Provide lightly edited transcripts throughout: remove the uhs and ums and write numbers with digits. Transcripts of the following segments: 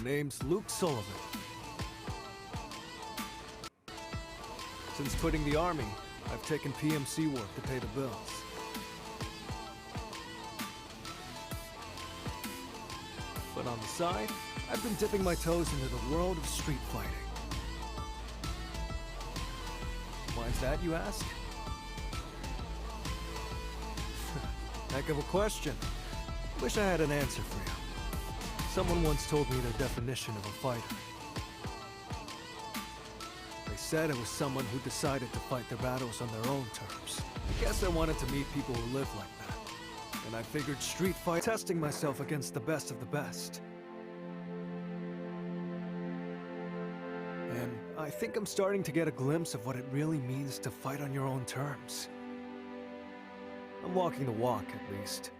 name's Luke Sullivan. Since quitting the army, I've taken PMC work to pay the bills. But on the side, I've been dipping my toes into the world of street fighting. Why is that, you ask? Heck of a question. Wish I had an answer for you. Someone once told me their definition of a fighter. They said it was someone who decided to fight their battles on their own terms. I guess I wanted to meet people who live like that. And I figured street fight, testing myself against the best of the best. And I think I'm starting to get a glimpse of what it really means to fight on your own terms. I'm walking the walk, at least.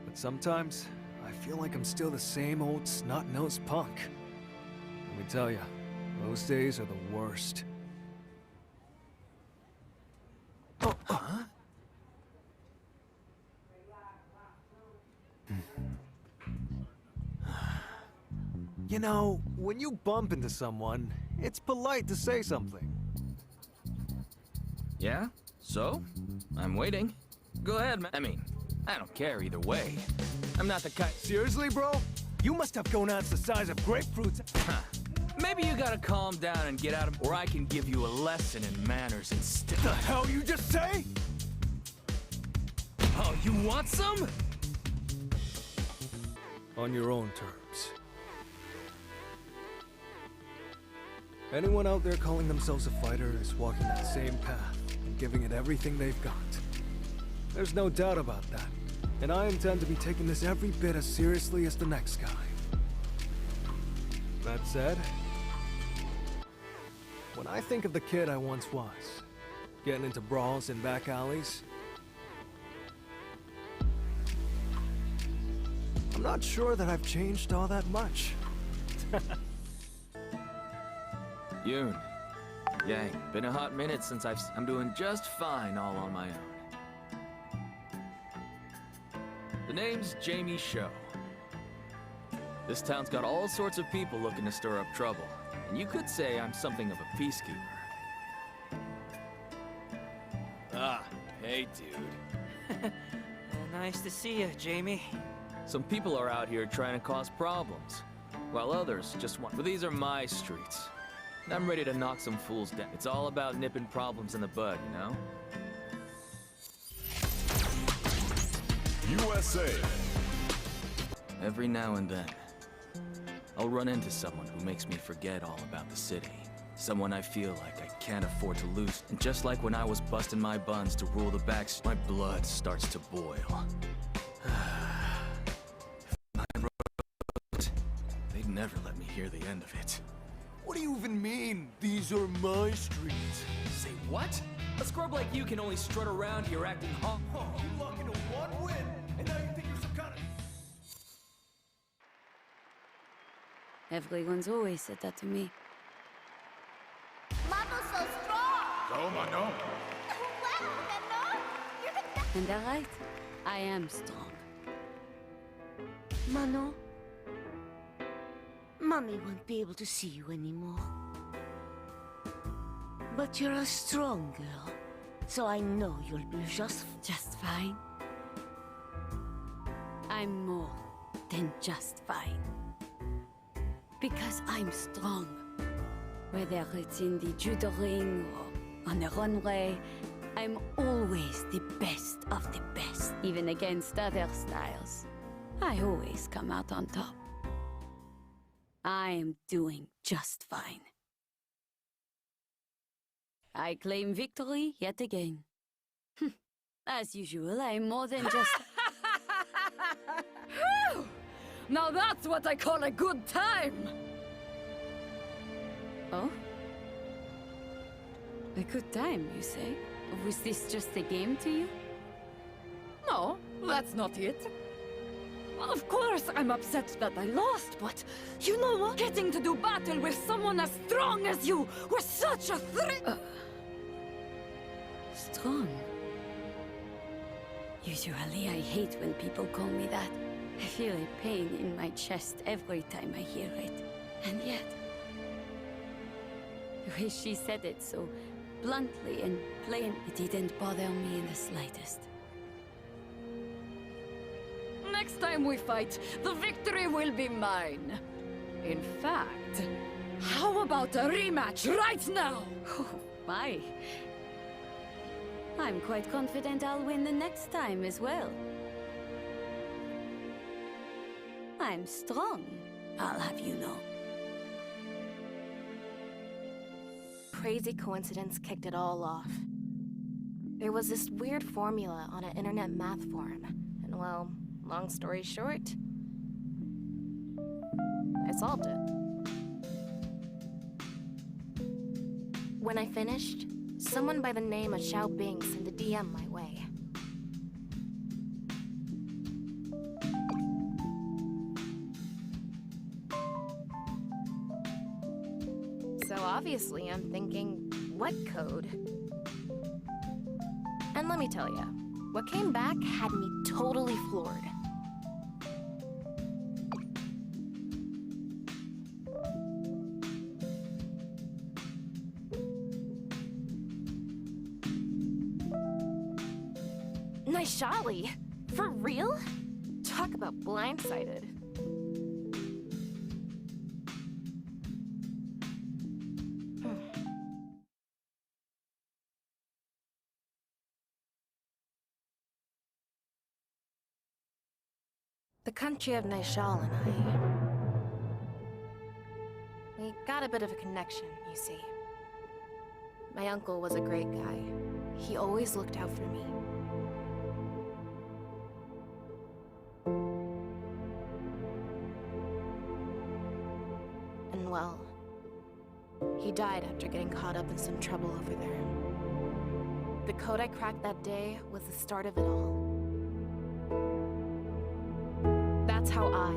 But sometimes, I feel like I'm still the same old snot-nosed punk. Let me tell you, those days are the worst. Oh, huh? You know, when you bump into someone, it's polite to say something. Yeah? So? I'm waiting. Go ahead, man. I mean, I don't care either way. I'm not the kind— Seriously, bro? You must have gonads the size of grapefruits. Huh. Maybe you gotta calm down and get out of— or I can give you a lesson in manners instead. The hell you just say? Oh, you want some? On your own terms. Anyone out there calling themselves a fighter is walking that same path and giving it everything they've got. There's no doubt about that, and I intend to be taking this every bit as seriously as the next guy. That said, when I think of the kid I once was, getting into brawls in back alleys, I'm not sure that I've changed all that much. Yoon. Yang, been a hot minute since I'm doing just fine all on my own. The name's Jamie Sho. This town's got all sorts of people looking to stir up trouble, and you could say I'm something of a peacekeeper. Ah, hey, dude. Nice to see you, Jamie. Some people are out here trying to cause problems, while others just want— but these are my streets. I'm ready to knock some fools down. It's all about nipping problems in the bud, you know? USA. Every now and then, I'll run into someone who makes me forget all about the city. Someone I feel like I can't afford to lose. And just like when I was busting my buns to rule the backs, my blood starts to boil. If I wrote, they'd never let me hear the end of it. What do you even mean, these are my streets? Say what? A scrub like you can only strut around here acting hot. Oh, you luck into one win, and now you think you're some kind of— Everyone's always said that to me. Modo's so strong! Go, Modo. Wow, Mano! You're the best! And they're right. I am strong. Mano, Mommy won't be able to see you anymore. But you're a strong girl, so I know you'll be just fine. I'm more than just fine. Because I'm strong. Whether it's in the judo ring or on the runway, I'm always the best of the best. Even against other styles, I always come out on top. I am doing just fine. I claim victory yet again. As usual, I'm more than just... Now that's what I call a good time! Oh? A good time, you say? Was this just a game to you? No, that's not it. Of course I'm upset that I lost, but you know what? Getting to do battle with someone as strong as you was such a thrill! Strong? Usually I hate when people call me that. I feel a pain in my chest every time I hear it. And yet, the way she said it so bluntly and plain, it didn't bother me in the slightest. Next time we fight, the victory will be mine. In fact, how about a rematch right now? Oh, my. I'm quite confident I'll win the next time as well. I'm strong, I'll have you know. Crazy coincidence kicked it all off. There was this weird formula on an internet math forum, and well, long story short, I solved it. When I finished, someone by the name of Xiao Bing sent a DM my way. So obviously I'm thinking, what code? And let me tell you, what came back had me totally floored. Naishali? For real? Talk about blindsided. The country of Naishal and we got a bit of a connection, you see. My uncle was a great guy. He always looked out for me. And well, he died after getting caught up in some trouble over there. The code I cracked that day was the start of it all. That's how I,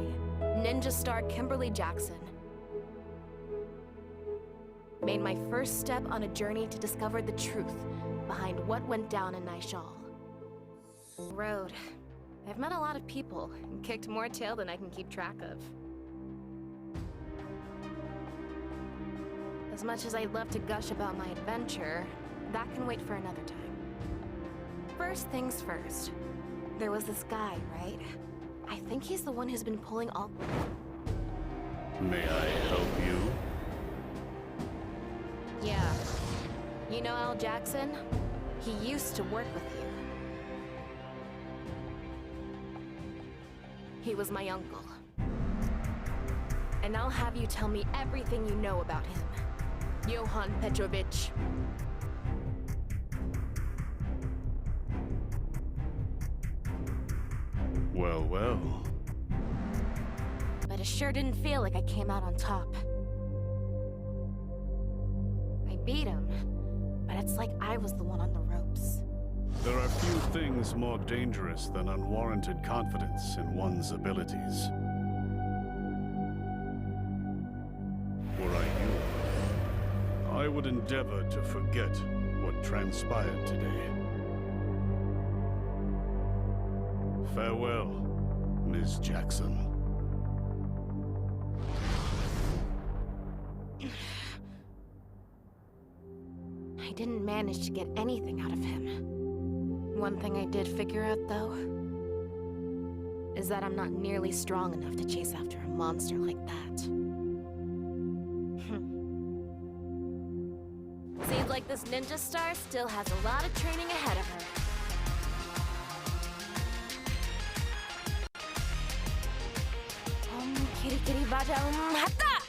ninja star Kimberly Jackson, made my first step on a journey to discover the truth behind what went down in Naishal. Road. I've met a lot of people and kicked more tail than I can keep track of. As much as I'd love to gush about my adventure, that can wait for another time. First things first. There was this guy, right? I think he's the one who's been pulling all... May I help you? Yeah. You know Al Jackson? He used to work with you. He was my uncle. And I'll have you tell me everything you know about him. Johann Petrovich. Well, well. But it sure didn't feel like I came out on top. I beat him, but it's like I was the one on the ropes. There are few things more dangerous than unwarranted confidence in one's abilities. Were I you, I would endeavor to forget what transpired today. Farewell, Ms. Jackson. I didn't manage to get anything out of him. One thing I did figure out, though, is that I'm not nearly strong enough to chase after a monster like that. Seems like this ninja star still has a lot of training ahead of her. Kitty kitty baja hata!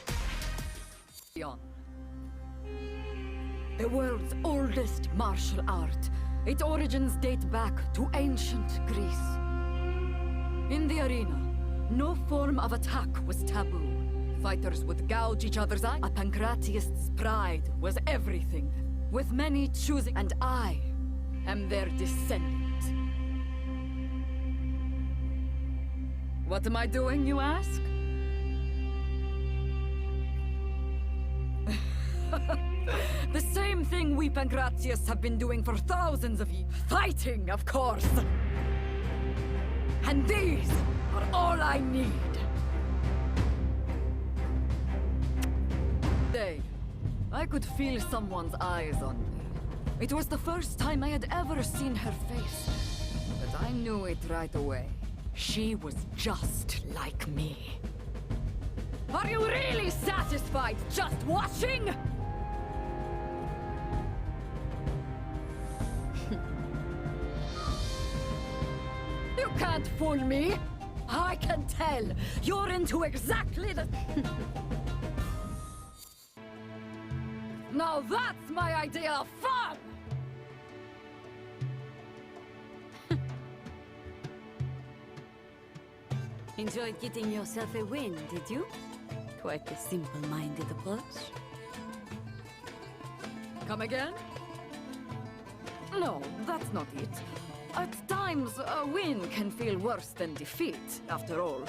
The world's oldest martial art. Its origins date back to ancient Greece. In the arena, no form of attack was taboo. Fighters would gouge each other's eyes. A Pancratiast's pride was everything, with many choosing, and I am their descendant. What am I doing, you ask? The same thing we Pancratiasts have been doing for thousands of years. Fighting, of course! And these are all I need. I could feel someone's eyes on me. It was the first time I had ever seen her face. But I knew it right away. She was just like me. Are you really satisfied just watching? You can't fool me. I can tell. You're into exactly the... Now that's my idea of fun! Enjoyed getting yourself a win, did you? Quite a simple-minded approach. Come again? No, that's not it. At times, a win can feel worse than defeat, after all.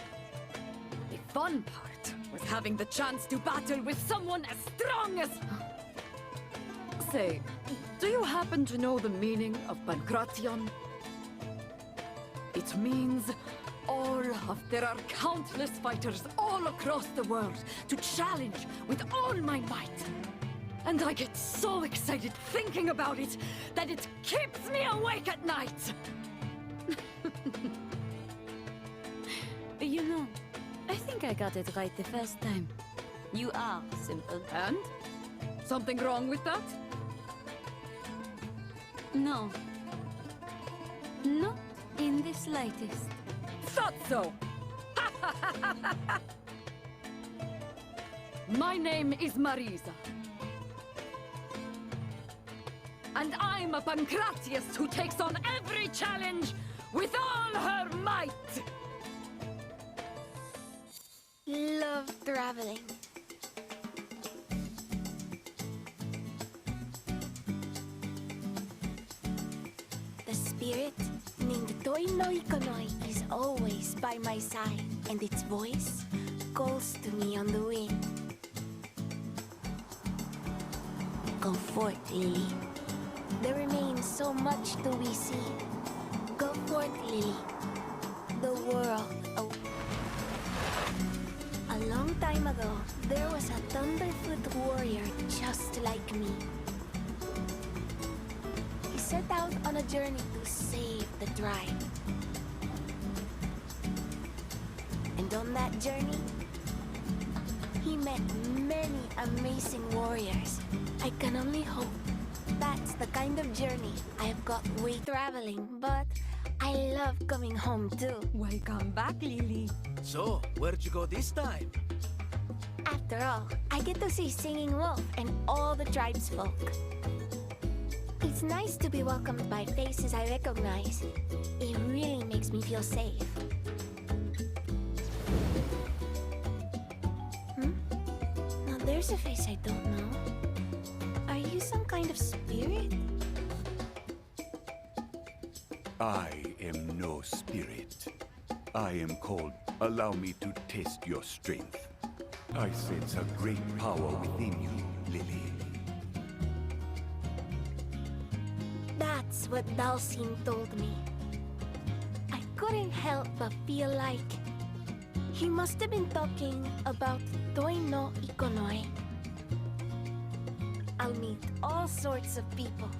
The fun part was having the chance to battle with someone as strong as... Say, do you happen to know the meaning of Pankration? It means there are countless fighters all across the world to challenge with all my might. And I get so excited thinking about it that it keeps me awake at night. You know, I think I got it right the first time. You are simple. And? Something wrong with that? No. Not in the slightest. Thought so! My name is Marisa. And I'm a Pancratius who takes on every challenge with all her might! Love traveling. The spirit named Toi no Ikonoi is always by my side, and its voice calls to me on the wind. Go forth, Lily. There remains so much to be seen. Go forth, Lily. The world. A long time ago, there was a Thunderfoot warrior just like me. He set out on a journey to save the tribe. And on that journey, he met many amazing warriors. I can only hope that's the kind of journey I have got with traveling, but I love coming home too. Welcome back, Lily. So, where'd you go this time? After all, I get to see Singing Wolf and all the tribesfolk. It's nice to be welcomed by faces I recognize. It really makes me feel safe. Now there's a face I don't know. Are you some kind of spirit? I am no spirit. I am called. Allow me to test your strength. I sense a great power within you, Lily. That's what Dalsin told me. I couldn't help but feel like he must have been talking about Toi no Ikonoi. I'll meet all sorts of people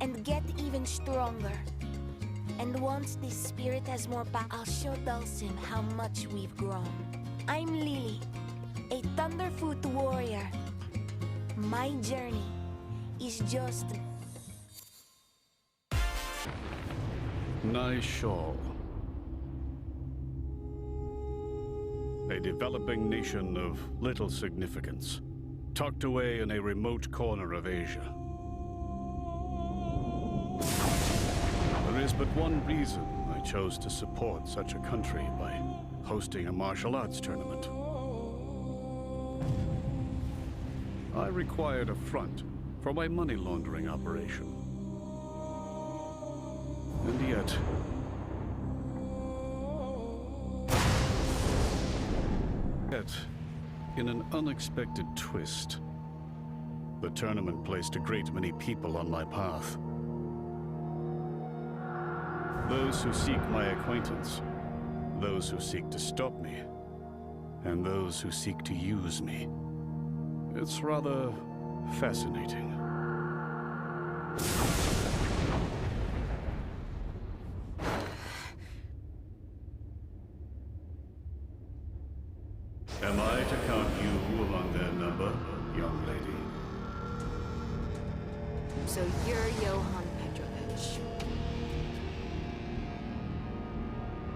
and get even stronger. And once this spirit has more power, I'll show Dalsin how much we've grown. I'm Lily, a Thunderfoot warrior. My journey is just... Naishal. A developing nation of little significance, tucked away in a remote corner of Asia. There is but one reason I chose to support such a country by hosting a martial arts tournament. I required a front for my money laundering operation. And yet... in an unexpected twist, the tournament placed a great many people on my path. Those who seek my acquaintance, Those who seek to stop me, and those who seek to use me. It's rather fascinating. Am I to count you among their number, young lady? So you're Johann Petrovich.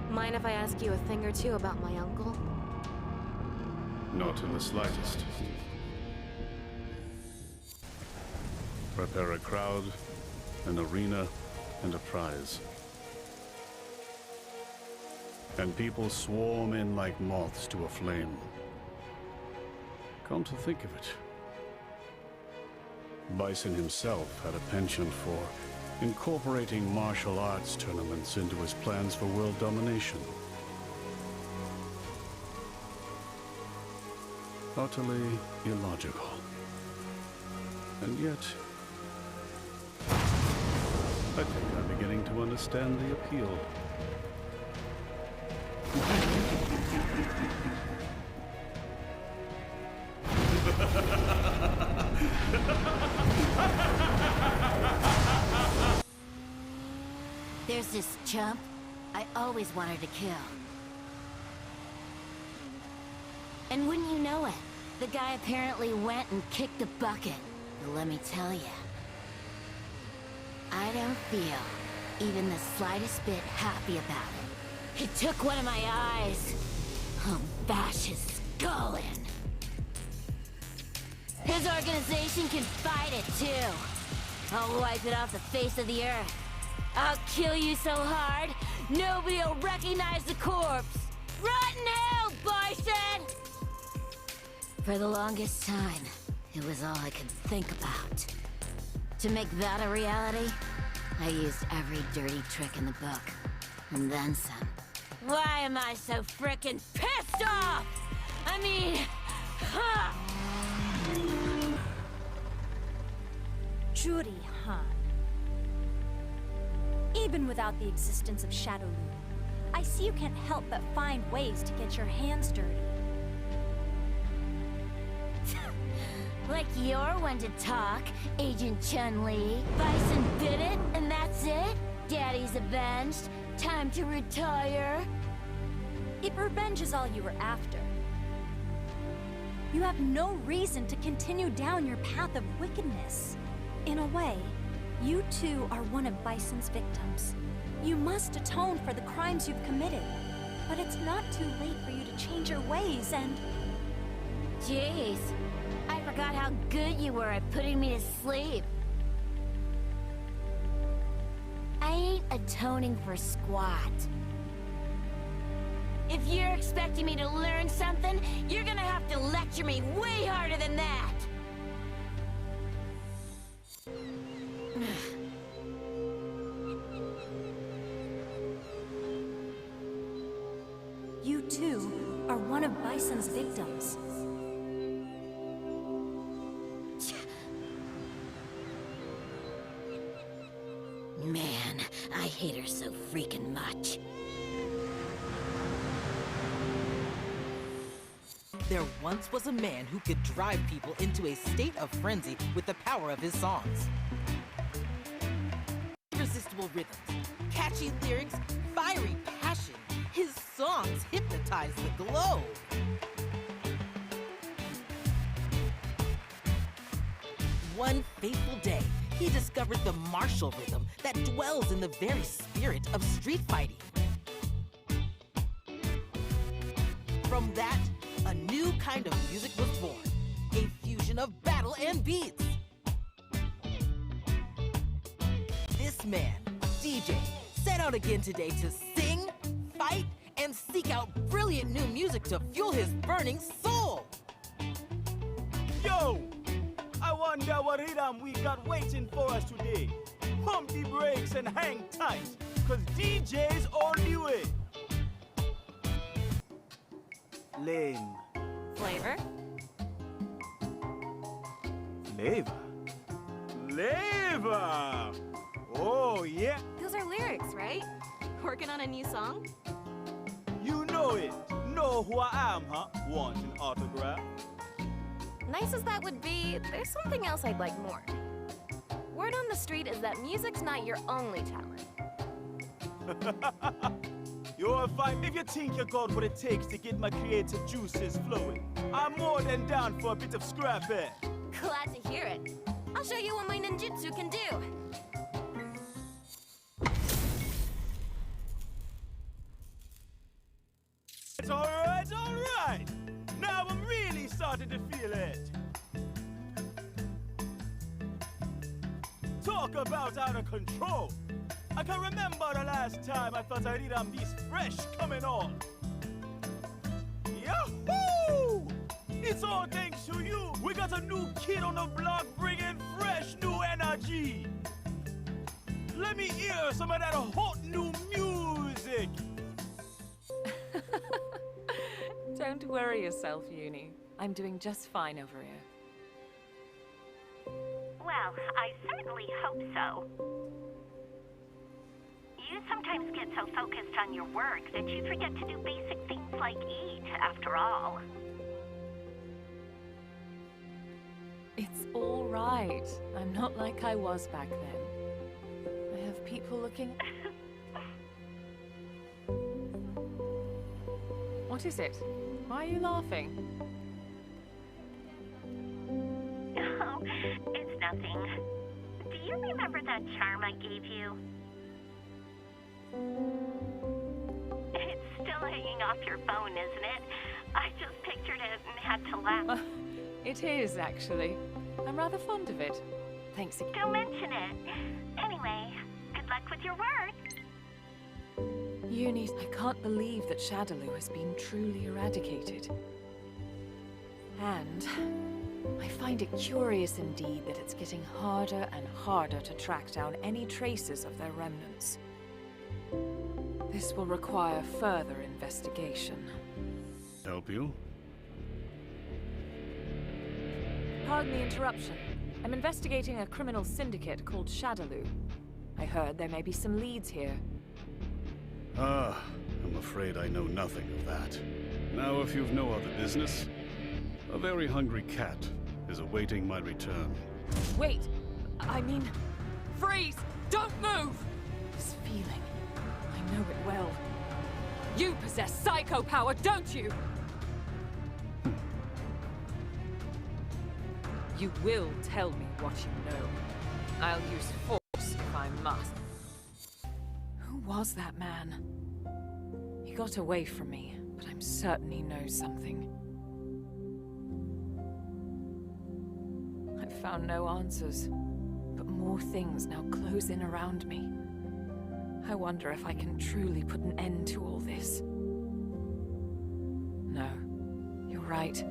Mind if I ask you a thing or two about my uncle? Not in the slightest. Prepare a crowd, an arena, and a prize. And people swarm in like moths to a flame. Come to think of it, Bison himself had a penchant for incorporating martial arts tournaments into his plans for world domination. Utterly illogical. And yet, I think I'm beginning to understand the appeal. There's this chump I always wanted to kill. And wouldn't you know it, the guy apparently went and kicked the bucket. But let me tell ya, I don't feel even the slightest bit happy about it. He took one of my eyes. I'll bash his skull in. His organization can fight it too. I'll wipe it off the face of the earth. I'll kill you so hard, nobody'll recognize the corpse. Rotten hell, Bison! For the longest time, it was all I could think about. To make that a reality, I used every dirty trick in the book. And then some. Why am I so frickin' pissed off? I mean, huh! Judy, huh? Even without the existence of Shadow Loom, I see you can't help but find ways to get your hands dirty. Like you're one to talk, Agent Chun-Li. Bison bit it, and that's it? Daddy's avenged. Time to retire. If revenge is all you were after, you have no reason to continue down your path of wickedness. In a way, you too are one of Bison's victims. You must atone for the crimes you've committed. But it's not too late for you to change your ways and... Jeez, I forgot how good you were at putting me to sleep. I ain't atoning for squat. If you're expecting me to learn something, you're gonna have to lecture me way harder than that! You too are one of Bison's victims. Man, I hate her so freaking much. There once was a man who could drive people into a state of frenzy with the power of his songs. Irresistible rhythms, catchy lyrics, fiery passion. His songs hypnotize the globe. One fateful day, he discovered the martial rhythm that dwells in the very spirit of street fighting. From that, a new kind of music was born, a fusion of battle and beats. This man, DJ, set out again today to sing, fight, and seek out brilliant new music to fuel his burning soul. Yo! I wonder what rhythm we got waiting for us today. Pump the brakes and hang tight, cause DJ's on the way. Lame. Flavor? Flavor? Flavor! Oh, yeah. Those are lyrics, right? Working on a new song? You know it. Know who I am, huh? Want an autograph? Nice as that would be, there's something else I'd like more. Word on the street is that music's not your only talent. You're fine if you think you got what it takes to get my creative juices flowing. I'm more than down for a bit of scrap here. Glad to hear it. I'll show you what my ninjutsu can do. It's alright, alright. Now I'm really starting to feel it. Talk about out of control. I can remember the last time I felt I need a piece fresh coming on. Yahoo! It's all thanks to you. We got a new kid on the block bringing fresh new energy. Let me hear some of that hot new music. Don't worry yourself, Uni. I'm doing just fine over here. Well, I certainly hope so. You sometimes get so focused on your work that you forget to do basic things like eat, after all. It's all right. I'm not like I was back then. I have people looking... What is it? Why are you laughing? Oh, it's nothing. Do you remember that charm I gave you? It's still hanging off your phone, isn't it? I just pictured it and had to laugh. It is, actually. I'm rather fond of it. Thanks again. Don't mention it. Anyway, good luck with your work. Uni, I can't believe that Shadaloo has been truly eradicated. And I find it curious indeed that it's getting harder and harder to track down any traces of their remnants. This will require further investigation. Help you? Pardon the interruption. I'm investigating a criminal syndicate called Shadaloo. I heard there may be some leads here. Ah, I'm afraid I know nothing of that. Now, if you've no other business, a very hungry cat is awaiting my return. Wait! I mean, freeze! Don't move! This feeling, I know it well. You possess psycho power, don't you? You will tell me what you know. I'll use force if I must. Who was that man? He got away from me, but I'm certain he knows something. I've found no answers, but more things now close in around me. I wonder if I can truly put an end to all this. No, you're right.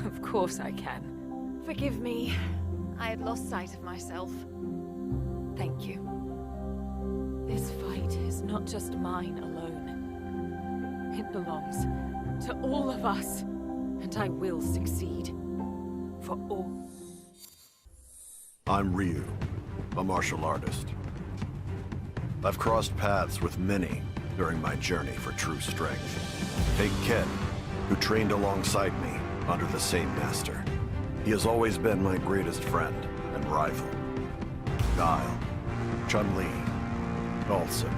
Of course I can. Forgive me. I had lost sight of myself. Thank you. This fight is not just mine alone. It belongs to all of us, and I will succeed. For all. I'm Ryu, a martial artist. I've crossed paths with many during my journey for true strength. Take Ken, who trained alongside me under the same master. He has always been my greatest friend and rival. Guile, Chun-Li, Dhalsim.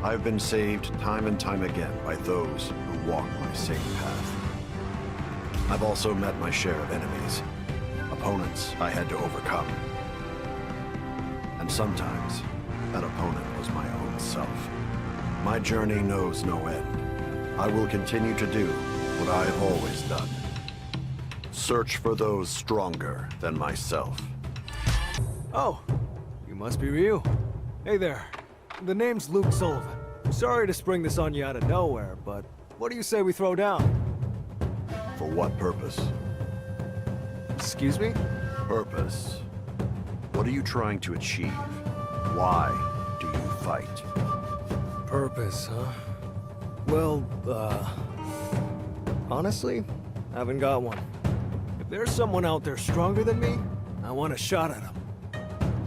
I've been saved time and time again by those who walk my same path. I've also met my share of enemies, opponents I had to overcome. And sometimes, that opponent was my own self. My journey knows no end. I will continue to do what I have always done. Search for those stronger than myself. Oh, you must be Ryu. Hey there. The name's Luke Sullivan. Sorry to spring this on you out of nowhere, but what do you say we throw down? For what purpose? Excuse me? Purpose. What are you trying to achieve? Why do you fight? Purpose, huh? Well, honestly, I haven't got one. If there's someone out there stronger than me, I want a shot at him.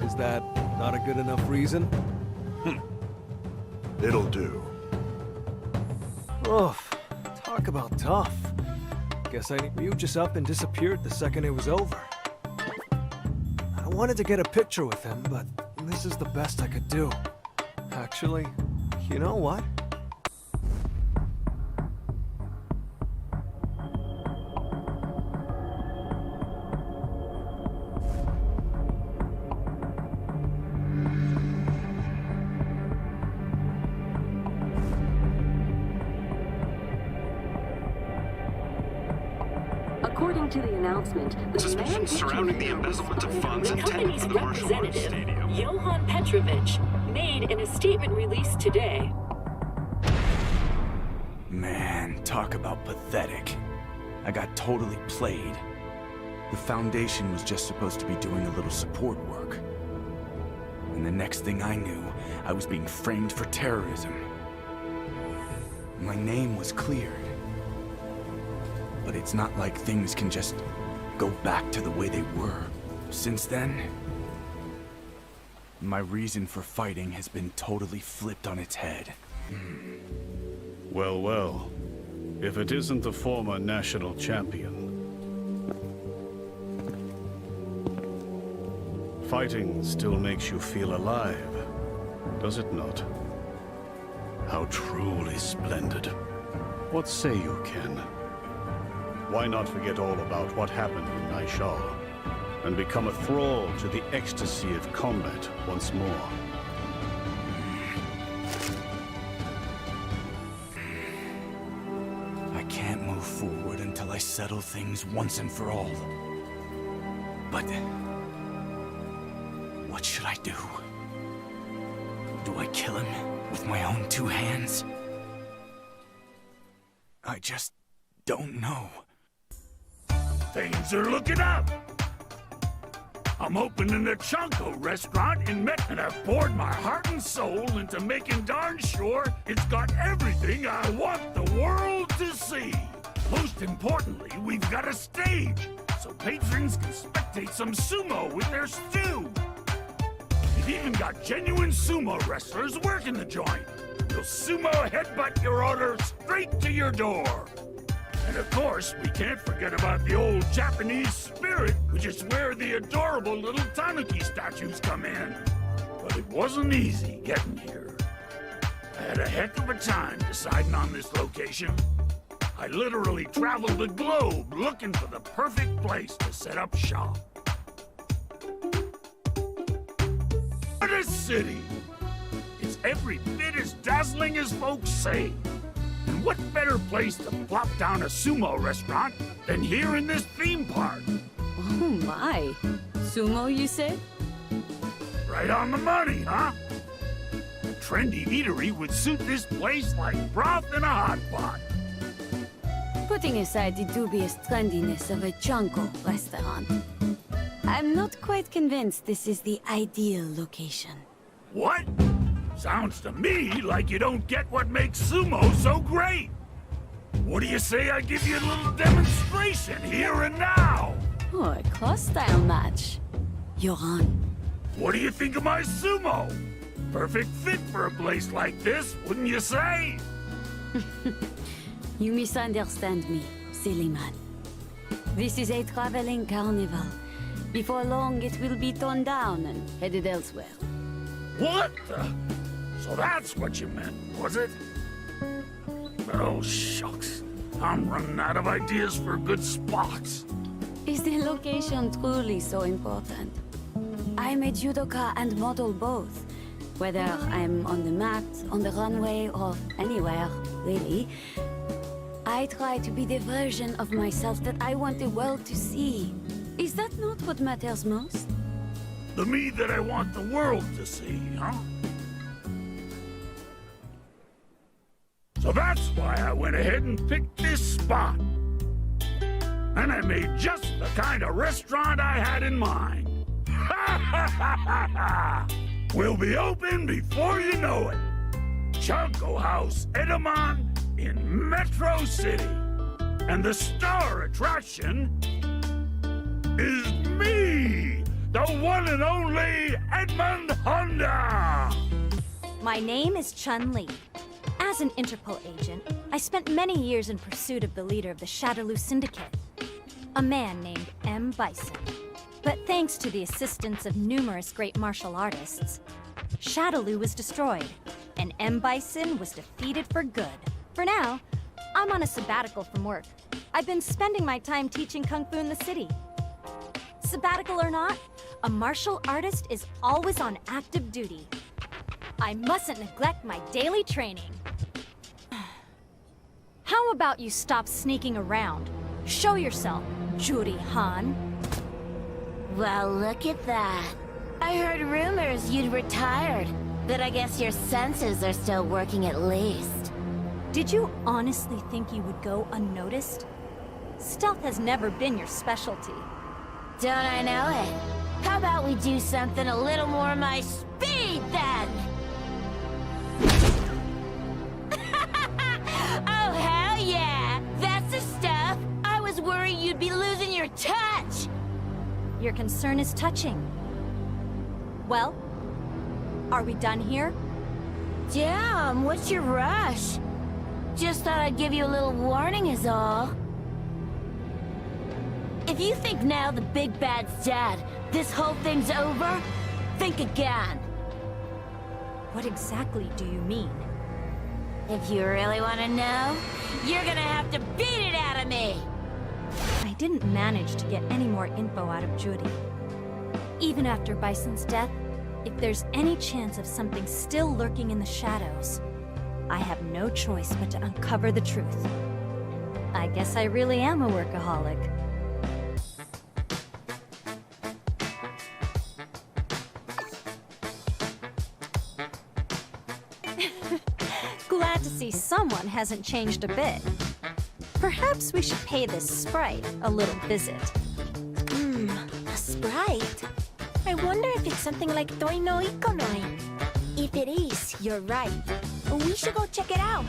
Is that not a good enough reason? It'll do. Oof. Talk about tough. Guess you just up and disappeared the second it was over. I wanted to get a picture with him, but this is the best I could do. Actually, you know what? According to the announcement, the suspicions surrounding the embezzlement of funds intended for the martial arts stadium. Johann Petrovich made in a statement released today. Man, talk about pathetic. I got totally played. The Foundation was just supposed to be doing a little support work. And the next thing I knew, I was being framed for terrorism. My name was cleared. But it's not like things can just go back to the way they were. Since then, my reason for fighting has been totally flipped on its head. Well, well. If it isn't the former national champion. Fighting still makes you feel alive, does it not? How truly splendid. What say you, Ken? Why not forget all about what happened in Naishal, and become a thrall to the ecstasy of combat once more? I can't move forward until I settle things once and for all. But what should I do? Do I kill him with my own two hands? I just don't know. Things are looking up. I'm opening a Chonko restaurant in Met, and I've poured my heart and soul into making darn sure it's got everything I want the world to see. Most importantly, we've got a stage, so patrons can spectate some sumo with their stew. We've even got genuine sumo wrestlers working the joint. You'll sumo headbutt your order straight to your door. And of course, we can't forget about the old Japanese spirit, which is where the adorable little tanuki statues come in. But it wasn't easy getting here. I had a heck of a time deciding on this location. I literally traveled the globe looking for the perfect place to set up shop. What a city! It's every bit as dazzling as folks say. And what better place to plop down a sumo restaurant than here in this theme park? Oh my. Sumo, you say? Right on the money, huh? A trendy eatery would suit this place like broth in a hot pot. Putting aside the dubious trendiness of a Chonko restaurant, I'm not quite convinced this is the ideal location. What? Sounds to me like you don't get what makes sumo so great. What do you say I give you a little demonstration here and now? Oh, a cross-style match. You're on. What do you think of my sumo? Perfect fit for a place like this, wouldn't you say? You misunderstand me, silly man. This is a traveling carnival. Before long, it will be torn down and headed elsewhere. What the? So that's what you meant, was it? Oh, shucks. I'm running out of ideas for good spots. Is the location truly so important? I'm a judoka and model both. Whether I'm on the mat, on the runway, or anywhere, really. I try to be the version of myself that I want the world to see. Is that not what matters most? The me that I want the world to see, huh? So that's why I went ahead and picked this spot. And I made just the kind of restaurant I had in mind. Ha ha ha ha ha! We'll be open before you know it. Chonko House Edamon in Metro City. And the star attraction is me, the one and only Edmund Honda. My name is Chun-Li. As an Interpol agent, I spent many years in pursuit of the leader of the Shadaloo Syndicate, a man named M. Bison. But thanks to the assistance of numerous great martial artists, Shadaloo was destroyed, and M. Bison was defeated for good. For now, I'm on a sabbatical from work. I've been spending my time teaching Kung Fu in the city. Sabbatical or not, a martial artist is always on active duty. I mustn't neglect my daily training. How about you stop sneaking around? Show yourself, Juri Han. Well, look at that. I heard rumors you'd retired, but I guess your senses are still working at least. Did you honestly think you would go unnoticed? Stealth has never been your specialty. Don't I know it? How about we do something a little more my speed, then? Oh, hell yeah! That's the stuff! I was worried you'd be losing your touch! Your concern is touching. Well, are we done here? Damn, what's your rush? Just thought I'd give you a little warning is all. If you think now the big bad's dead, this whole thing's over, think again. What exactly do you mean? If you really want to know, you're gonna have to beat it out of me! I didn't manage to get any more info out of Judy. Even after Bison's death, if there's any chance of something still lurking in the shadows, I have no choice but to uncover the truth. I guess I really am a workaholic. Glad to see someone hasn't changed a bit. Perhaps we should pay this sprite a little visit. A sprite? I wonder if it's something like Toi no Ikonoi. If it is, you're right. We should go check it out.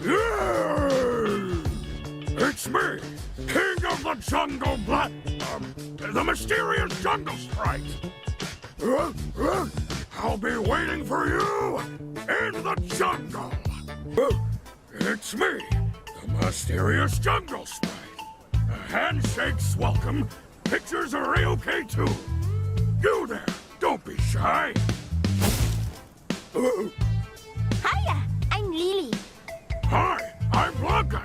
Yay! It's me, King of the Jungle the mysterious Jungle Sprite. I'll be waiting for you in the jungle. It's me, the mysterious Jungle Sprite. Handshakes welcome. Pictures are A-okay too. You there, don't be shy. Hiya, I'm Lily. Hi, I'm Blanca.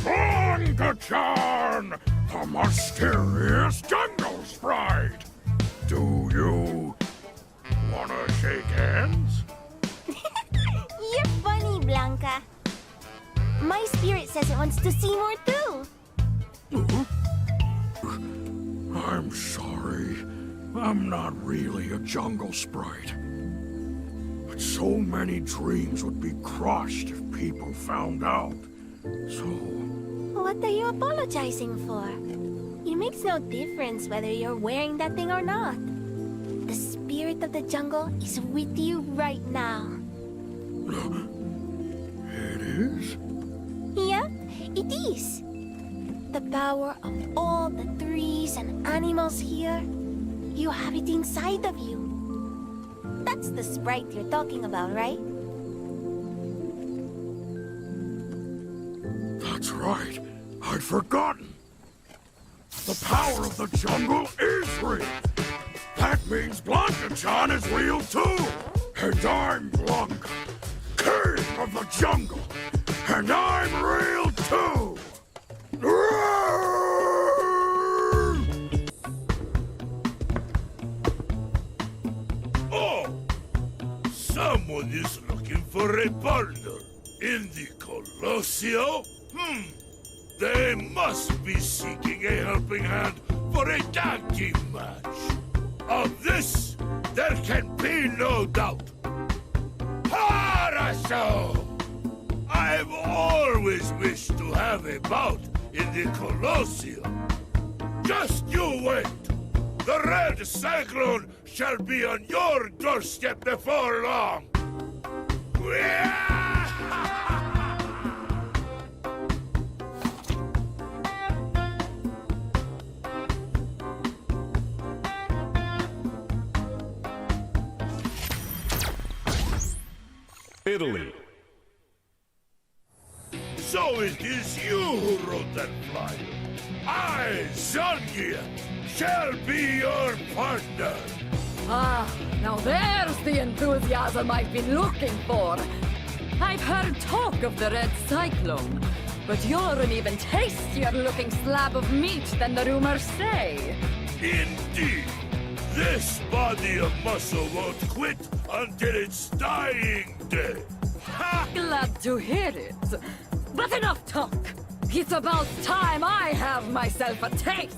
Blanca-chan, the mysterious Jungle Sprite. Do you wanna shake hands? You're funny, Blanca. My spirit says it wants to see more too. I'm sorry. I'm not really a jungle sprite. But so many dreams would be crushed if people found out. So... What are you apologizing for? It makes no difference whether you're wearing that thing or not. The spirit of the jungle is with you right now. It is? Yep, it is. The power of all the trees and animals here, you have it inside of you. That's the sprite you're talking about, right? That's right. I'd forgotten. The power of the jungle is real. That means Blanca-chan is real too. And I'm Blanca, king of the jungle. And I'm real too. Oh! Someone is looking for a partner in the Colosseo? They must be seeking a helping hand for a tag team match. Of this, there can be no doubt. Paraso! I've always wished to have a bout in the Colosseum. Just you wait. The Red Cyclone shall be on your doorstep before long. Italy. So it is you who wrote that flyer. I, Zangief, shall be your partner. Ah, now there's the enthusiasm I've been looking for. I've heard talk of the Red Cyclone, but you're an even tastier-looking slab of meat than the rumors say. Indeed. This body of muscle won't quit until its dying day. Ha! Glad to hear it. But enough talk. It's about time I have myself a taste.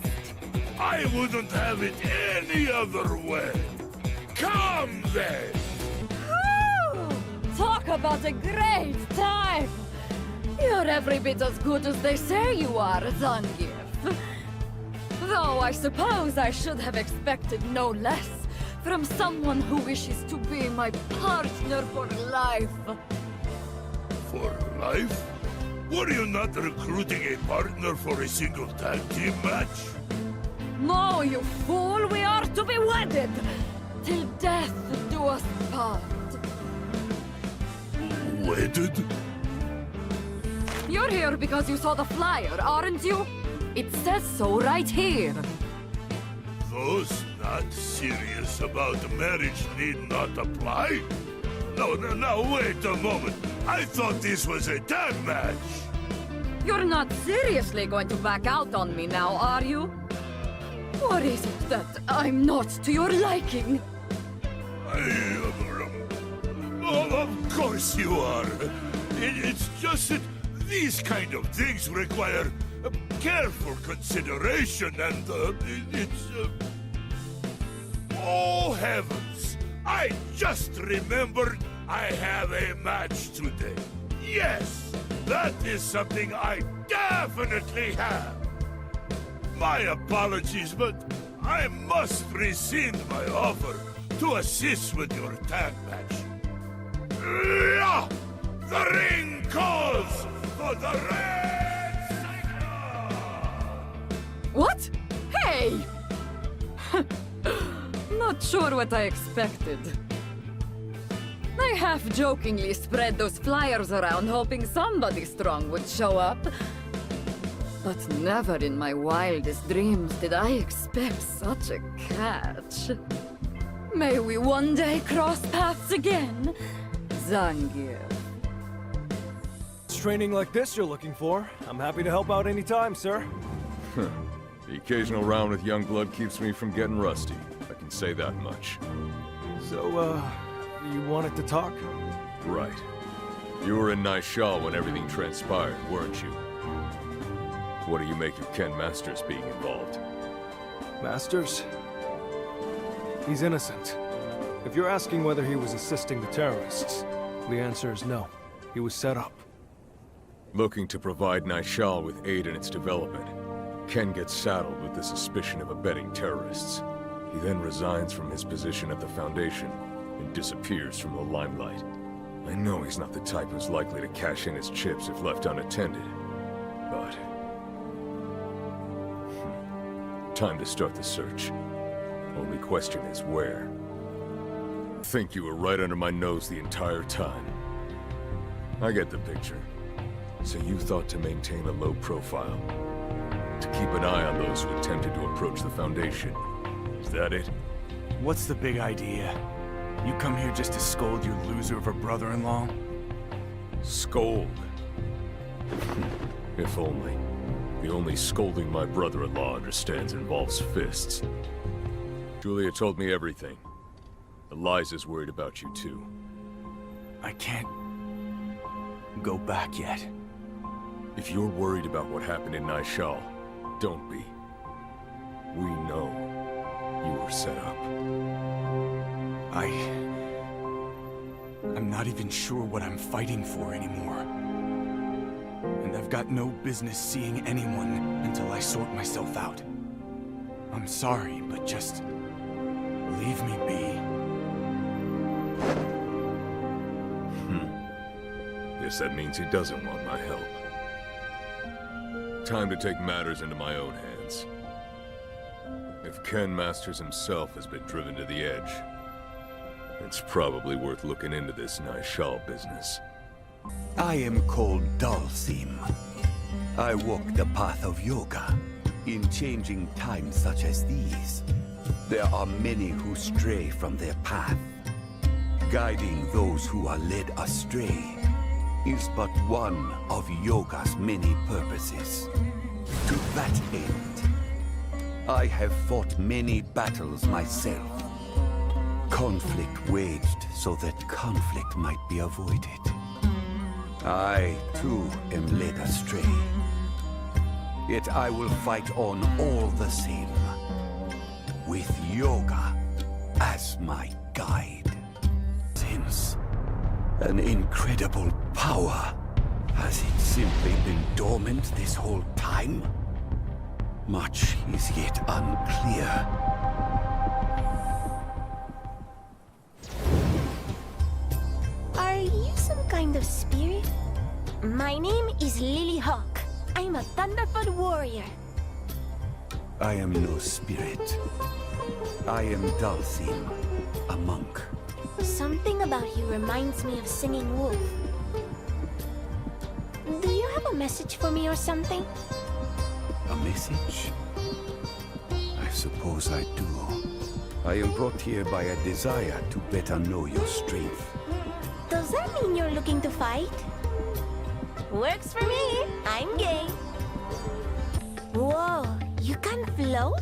I wouldn't have it any other way. Come then! Woo! Talk about a great time! You're every bit as good as they say you are, Zangief. Though I suppose I should have expected no less from someone who wishes to be my partner for life. For life? Were you not recruiting a partner for a single tag team match? No, you fool! We are to be wedded! Till death do us part. Wedded? You're here because you saw the flyer, aren't you? It says so right here. Those not serious about marriage need not apply? No, wait a moment. I thought this was a tag match. You're not seriously going to back out on me now, are you? Or is it that I'm not to your liking? Of course you are. It's just that these kind of things require careful consideration and Oh heavens! I just remembered I have a match today. Yes, that is something I definitely have. My apologies, but I must rescind my offer to assist with your tag match. The ring calls for the Red Cyclone! What? Hey! Not sure what I expected. I half-jokingly spread those flyers around hoping somebody strong would show up. But never in my wildest dreams did I expect such a catch. May we one day cross paths again, Zangief. It's training like this you're looking for. I'm happy to help out anytime, sir. The occasional round with young blood keeps me from getting rusty. I can say that much. So, you wanted to talk? Right. You were in Naishal when everything transpired, weren't you? What do you make of Ken Masters being involved? Masters? He's innocent. If you're asking whether he was assisting the terrorists, the answer is no. He was set up. Looking to provide Naishal with aid in its development, Ken gets saddled with the suspicion of abetting terrorists. He then resigns from his position at the Foundation and disappears from the limelight. I know he's not the type who's likely to cash in his chips if left unattended, but... time to start the search. Only question is where. I think you were right under my nose the entire time. I get the picture. So you thought to maintain a low profile. To keep an eye on those who attempted to approach the Foundation. Is that it? What's the big idea? You come here just to scold your loser of a brother-in-law? Scold? If only. The only scolding my brother-in-law understands involves fists. Julia told me everything. Eliza's worried about you too. I can't go back yet. If you're worried about what happened in Naishal, don't be. We know you were set up. I'm not even sure what I'm fighting for anymore. And I've got no business seeing anyone until I sort myself out. I'm sorry, but just leave me be. Guess that means he doesn't want my help. Time to take matters into my own hands. If Ken Masters himself has been driven to the edge, It's probably worth looking into this nice shawl business. I am called Dalsim. I walk the path of yoga. In changing times such as these, there are many who stray from their path. Guiding those who are led astray is but one of yoga's many purposes. To that end, I have fought many battles myself. Conflict waged so that conflict might be avoided. I, too, am led astray. Yet I will fight on all the same, with yoga as my guide. Since an incredible power, has it simply been dormant this whole time? Much is yet unclear. Are you some kind of spirit? My name is Lily Hawk. I'm a Thunderfoot warrior. I am no spirit. I am Dalsim, a monk. Something about you reminds me of Singing Wolf. Do you have a message for me or something? A message? I suppose I do. I am brought here by a desire to better know your strength. Does that mean you're looking to fight? Works for me. I'm game. Whoa, you can float?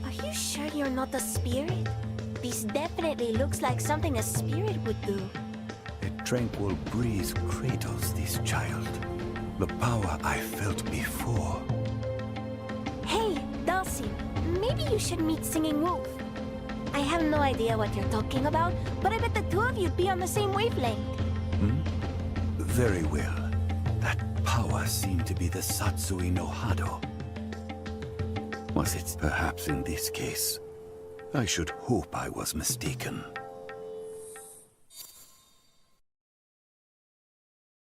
Are you sure you're not a spirit? This definitely looks like something a spirit would do. A tranquil breeze cradles this child. The power I felt before. Hey, Dulcie, maybe you should meet Singing Wolf. I have no idea what you're talking about, but I bet the two of you'd be on the same wavelength. Very well. That power seemed to be the Satsui no Hado. Was it perhaps in this case? I should hope I was mistaken.